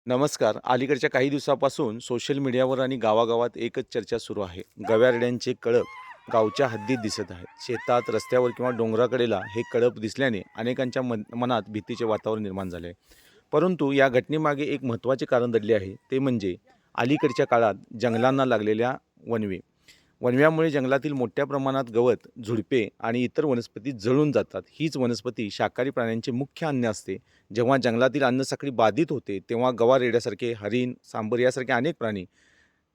नमस्कार. अलीकडच्या काही दिवसापासून सोशल मीडियावर आणि गावागावात एकच चर्चा सुरू आहे. गव्या-रेड्यांचे कळप गावच्या हद्दीत दिसत आहेत. शेतात, रस्त्यावर किंवा डोंगराकडेला हे कळप दिसल्याने अनेकांच्या मनात भीतीचे वातावरण निर्माण झाले आहे. परंतु या घटनेमागे एक महत्त्वाचे कारण दडले आहे. ते म्हणजे अलीकडच्या काळात जंगलांना लागलेल्या वणवे. वणव्यामुळे जंगलातील मोठ्या प्रमाणात गवत, झुडपे आणि इतर वनस्पती जळून जातात. हीच वनस्पती शाकाहारी प्राण्यांचे मुख्य अन्न असते. जेव्हा जंगलातील अन्नसाखळी बाधित होते, तेव्हा गवा-रेड्यासारखे, हरीण, सांबर यासारखे अनेक प्राणी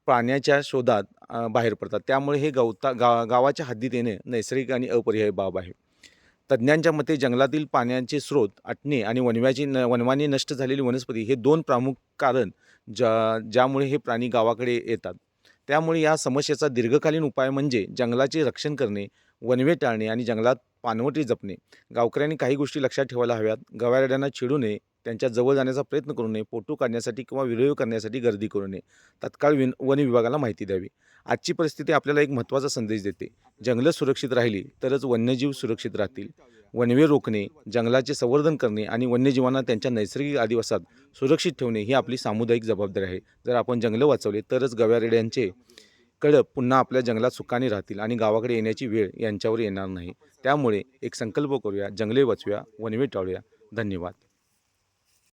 पाण्याच्या शोधात बाहेर पडतात. त्यामुळे हे गावाच्या हद्दीत येणे नैसर्गिक आणि अपरिहार्य बाब आहे. तज्ज्ञांच्या मते जंगलातील पाण्याचे स्रोत आटणे आणि वणव्याने नष्ट झालेली वनस्पती हे 2 प्रमुख कारण ज्यामुळे हे प्राणी गावाकडे येतात. त्यामुळे या समस्येचा दीर्घकालीन उपाय म्हणजे जंगलाचे रक्षण करणे, वणवे टाळणे आणि जंगलात पाणवठे जपणे. गावकऱ्यांनी काही गोष्टी लक्षात ठेवायला हव्यात. गवा-रेड्यांना चिडू नये, त्यांच्या जवळ जाण्याचा प्रयत्न करू नये, फोटो काढण्यासाठी किंवा व्हिडिओ करण्यासाठी गर्दी करू नये. तात्काळ वन विभागाला माहिती द्यावी. आजची परिस्थिती आपल्याला एक महत्त्वाचा संदेश देते. जंगलं सुरक्षित राहिली तरच वन्यजीव सुरक्षित राहतील. वणवे रोखणे, जंगलाचे संवर्धन करणे आणि वन्यजीवांना त्यांच्या नैसर्गिक अधिवासात सुरक्षित ठेवणे ही आपली सामुदायिक जबाबदारी आहे. जर आपण जंगलं वाचवले तरच गव्या-रेड्यांचे कळप पुन्हा आपल्या जंगलात सुखाने राहतील आणि गावाकडे येण्याची वेळ यांच्यावर येणार नाही. त्यामुळे एक संकल्प करूया, जंगले वाचवूया, वणवे टाळूया. धन्यवाद.